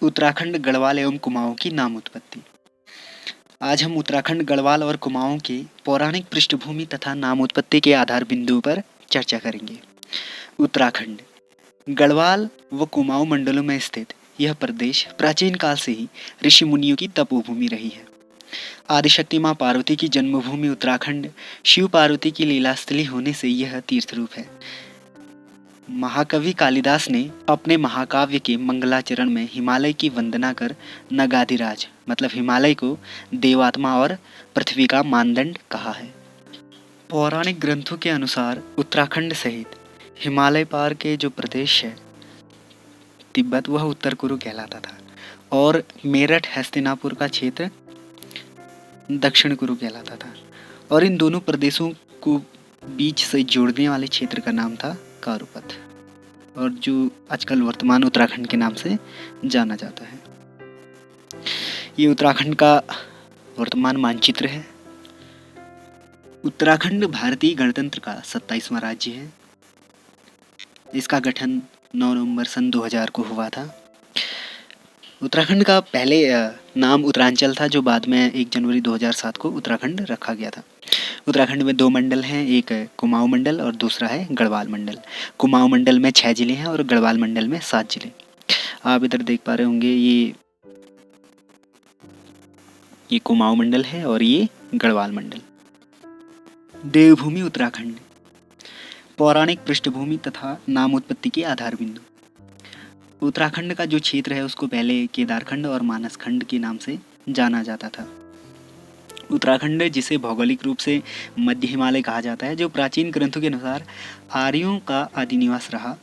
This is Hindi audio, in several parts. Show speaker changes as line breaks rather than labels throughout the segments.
उत्तराखंड गढ़वाल एवं कुमाऊं की नाम उत्पत्ति। आज हम उत्तराखंड गढ़वाल और कुमाऊं के पौराणिक पृष्ठभूमि तथा नाम उत्पत्ति के आधार बिंदु पर चर्चा करेंगे। उत्तराखंड गढ़वाल व कुमाऊं मंडलों में स्थित यह प्रदेश प्राचीन काल से ही ऋषि मुनियों की तपोभूमि रही है। आदिशक्ति मां पार्वती की जन्मभूमि उत्तराखंड शिव पार्वती की लीलास्थली होने से यह तीर्थ रूप है। महाकवि कालिदास ने अपने महाकाव्य के मंगलाचरण में हिमालय की वंदना कर नगाधिराज मतलब हिमालय को देवात्मा और पृथ्वी का मानदंड कहा है। पौराणिक ग्रंथों के अनुसार उत्तराखंड सहित हिमालय पार के जो प्रदेश है तिब्बत, वह उत्तर कुरु कहलाता था और मेरठ हस्तिनापुर का क्षेत्र दक्षिण कुरु कहलाता था और इन दोनों प्रदेशों को बीच से जोड़ने वाले क्षेत्र का नाम था कारुपथ और जो आजकल वर्तमान उत्तराखंड के नाम से जाना जाता है। ये उत्तराखंड का वर्तमान मानचित्र है। उत्तराखंड भारतीय गणतंत्र का 27वां राज्य है। इसका गठन 9 नवंबर सन 2000 को हुआ था। उत्तराखंड का पहले नाम उत्तरांचल था, जो बाद में 1 जनवरी 2007 को उत्तराखंड रखा गया था। उत्तराखंड में 2 मंडल हैं, एक कुमाऊं मंडल और दूसरा है गढ़वाल मंडल। कुमाऊं मंडल में 6 जिले हैं और गढ़वाल मंडल में 7 जिले। आप इधर देख पा रहे होंगे ये कुमाऊं मंडल है और ये गढ़वाल मंडल। देवभूमि उत्तराखंड पौराणिक पृष्ठभूमि तथा नाम उत्पत्ति के आधार बिंदु। उत्तराखंड का जो क्षेत्र है उसको पहले केदारखंड और मानसखंड के नाम से जाना जाता था। उत्तराखंड जिसे भौगोलिक रूप से मध्य हिमालय कहा जाता है, जो प्राचीन ग्रंथों के अनुसार आर्यों का आदि निवास रहा।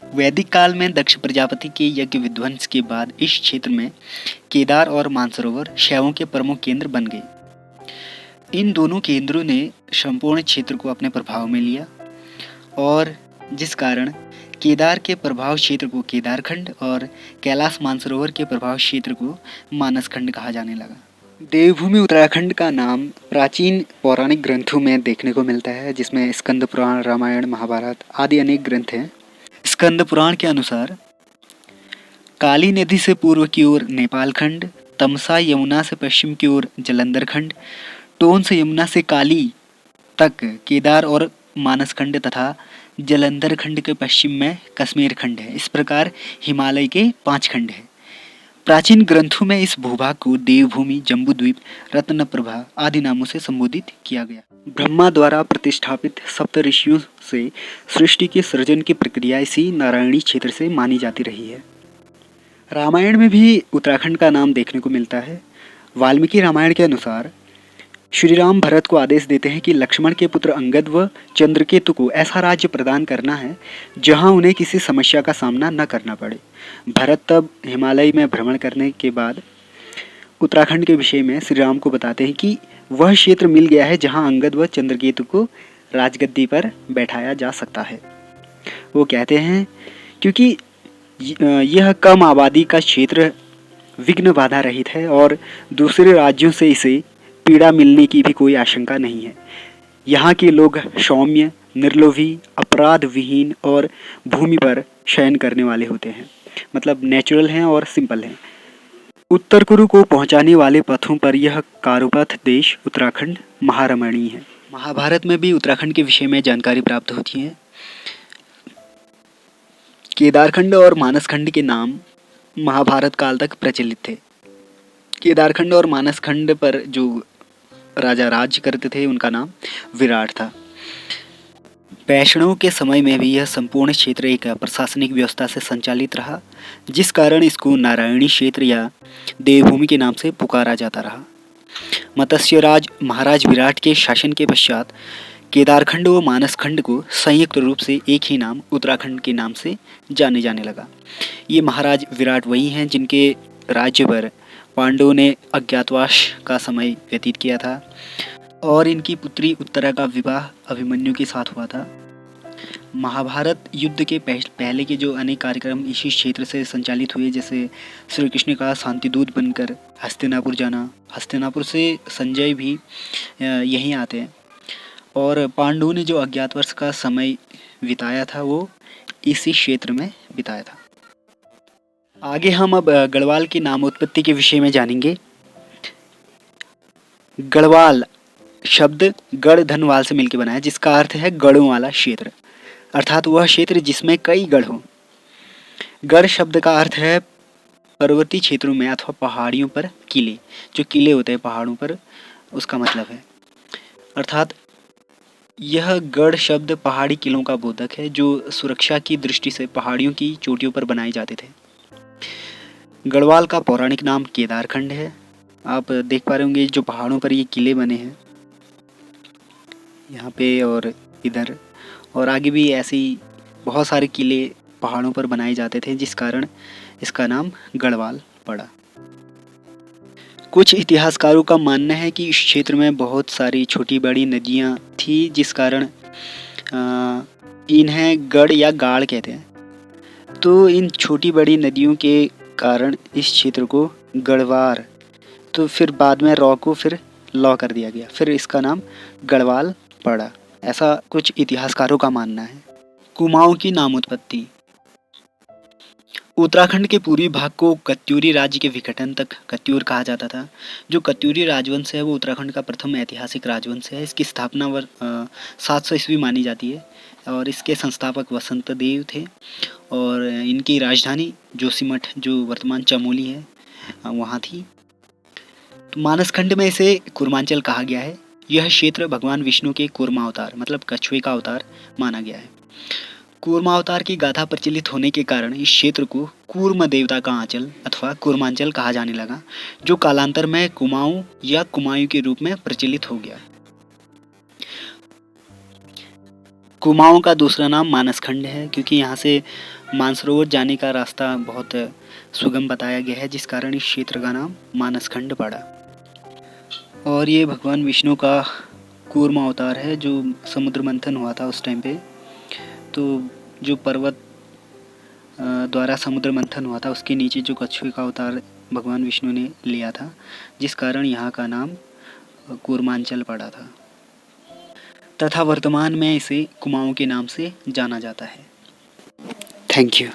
वैदिक काल में दक्ष प्रजापति के यज्ञ विध्वंस के बाद इस क्षेत्र में केदार और मानसरोवर शैवों के प्रमुख केंद्र बन गए। इन दोनों केंद्रों ने संपूर्ण क्षेत्र को अपने प्रभाव में लिया और जिस कारण केदार के प्रभाव क्षेत्र को केदारखंड और कैलाश मानसरोवर के प्रभाव क्षेत्र को मानसखंड कहा जाने लगा। देवभूमि उत्तराखंड का नाम प्राचीन पौराणिक ग्रंथों में देखने को मिलता है, जिसमें स्कंद पुराण, रामायण, महाभारत आदि अनेक ग्रंथ हैं। स्कंद पुराण के अनुसार काली नदी से पूर्व की ओर नेपाल खंड, तमसा यमुना से पश्चिम की ओर जलंधर खंड, टोन से यमुना से काली तक केदार और मानसखंड तथा जलंधर खंड के पश्चिम में कश्मीर खंड है। इस प्रकार हिमालय के 5 खंड है। प्राचीन ग्रंथों में इस भूभाग को देवभूमि, जम्बूद्वीप, रत्नप्रभा आदि नामों से संबोधित किया गया। ब्रह्मा द्वारा प्रतिष्ठापित सप्त ऋषियों से सृष्टि के सृजन की प्रक्रिया इसी नारायणी क्षेत्र से मानी जाती रही है। रामायण में भी उत्तराखंड का नाम देखने को मिलता है। वाल्मीकि रामायण के अनुसार श्री राम भरत को आदेश देते हैं कि लक्ष्मण के पुत्र अंगद व चंद्रकेतु को ऐसा राज्य प्रदान करना है जहां उन्हें किसी समस्या का सामना न करना पड़े। भरत तब हिमालय में भ्रमण करने के बाद उत्तराखंड के विषय में श्री राम को बताते हैं कि वह क्षेत्र मिल गया है जहां अंगद व चंद्रकेतु को राजगद्दी पर बैठाया जा सकता है। वो कहते हैं क्योंकि यह कम आबादी का क्षेत्र विघ्न बाधा रहित है और दूसरे राज्यों से इसे पीड़ा मिलने की भी कोई आशंका नहीं है। यहाँ के लोग सौम्य, निर्लोभी, अपराध विहीन और भूमि पर शयन करने वाले होते हैं, मतलब नेचुरल हैं और सिंपल हैं। उत्तर कुरु को पहुँचाने वाले पथों पर यह कारुपथ देश उत्तराखंड महारमणीय है। महाभारत में भी उत्तराखंड के विषय में जानकारी प्राप्त होती है। केदारखंड और मानसखंड के नाम महाभारत काल तक प्रचलित थे। केदारखंड और मानसखंड पर जो राजा राज्य करते थे उनका नाम विराट था। वैष्णव के समय में भी यह संपूर्ण क्षेत्र एक प्रशासनिक व्यवस्था से संचालित रहा, जिस कारण इसको नारायणी क्षेत्र या देवभूमि के नाम से पुकारा जाता रहा। मत्स्यराज महाराज विराट के शासन के पश्चात केदारखंड व मानसखंड को संयुक्त रूप से एक ही नाम उत्तराखंड के नाम से जाने लगा। ये महाराज विराट वही हैं जिनके राज्य पर पांडवों ने अज्ञातवास का समय व्यतीत किया था और इनकी पुत्री उत्तरा का विवाह अभिमन्यु के साथ हुआ था। महाभारत युद्ध के पहले के जो अनेक कार्यक्रम इसी क्षेत्र से संचालित हुए, जैसे श्री कृष्ण का शांतिदूत बनकर हस्तिनापुर जाना, हस्तिनापुर से संजय भी यहीं आते हैं और पांडवों ने जो अज्ञातवास का समय बिताया था वो इसी क्षेत्र में बिताया था। आगे हम अब गढ़वाल की नामोत्पत्ति के विषय में जानेंगे। गढ़वाल शब्द गढ़ धनवाल से मिलकर बना है, जिसका अर्थ है गढ़ों वाला क्षेत्र, अर्थात वह क्षेत्र जिसमें कई गढ़ हों। गढ़ शब्द का अर्थ है पर्वतीय क्षेत्रों में अथवा पहाड़ियों पर किले, जो किले होते हैं पहाड़ों पर, उसका मतलब है। अर्थात यह गढ़ शब्द पहाड़ी किलों का बोधक है, जो सुरक्षा की दृष्टि से पहाड़ियों की चोटियों पर बनाए जाते थे। गढ़वाल का पौराणिक नाम केदारखंड है। आप देख पा रहे होंगे जो पहाड़ों पर ये किले बने हैं यहाँ पे और इधर, और आगे भी ऐसे ही बहुत सारे किले पहाड़ों पर बनाए जाते थे, जिस कारण इसका नाम गढ़वाल पड़ा। कुछ इतिहासकारों का मानना है कि इस क्षेत्र में बहुत सारी छोटी बड़ी नदियाँ थी, जिस कारण इन्हें गढ़ या गाड़ कहते हैं। तो इन छोटी बड़ी नदियों के कारण इस क्षेत्र को गढ़वार, तो फिर बाद में रॉ को फिर लॉ कर दिया गया, फिर इसका नाम गढ़वाल पड़ा, ऐसा कुछ इतिहासकारों का मानना है। कुमाऊं की नामोत्पत्ति। उत्तराखंड के पूर्वी भाग को कत्यूरी राज्य के विघटन तक कत्यूर कहा जाता था। जो कत्यूरी राजवंश है वो उत्तराखंड का प्रथम ऐतिहासिक राजवंश है। इसकी स्थापना 700 ईस्वी मानी जाती है और इसके संस्थापक वसंत देव थे और इनकी राजधानी जोशीमठ, जो वर्तमान चमोली है, वहाँ थी। तो मानसखंड में इसे कूर्मांचल कहा गया है। यह क्षेत्र भगवान विष्णु के कूर्मा अवतार मतलब कछुए का अवतार माना गया है। कूर्मा अवतार की गाथा प्रचलित होने के कारण इस क्षेत्र को कूर्म देवता का आंचल अथवा कूर्मांचल कहा जाने लगा, जो कालांतर में कुमाऊं या कुमायूं के रूप में प्रचलित हो गया। कुमाऊं का दूसरा नाम मानसखंड है, क्योंकि यहाँ से मानसरोवर जाने का रास्ता बहुत सुगम बताया गया है, जिस कारण इस क्षेत्र का नाम मानसखंड पड़ा। और ये भगवान विष्णु का कूर्मा अवतार है, जो समुद्र मंथन हुआ था उस टाइम पे, तो जो पर्वत द्वारा समुद्र मंथन हुआ था उसके नीचे जो कछुए का अवतार भगवान विष्णु ने लिया था, जिस कारण यहाँ का नाम कूर्मांचल पड़ा था तथा वर्तमान में इसे कुमाऊं के नाम से जाना जाता है। Thank you.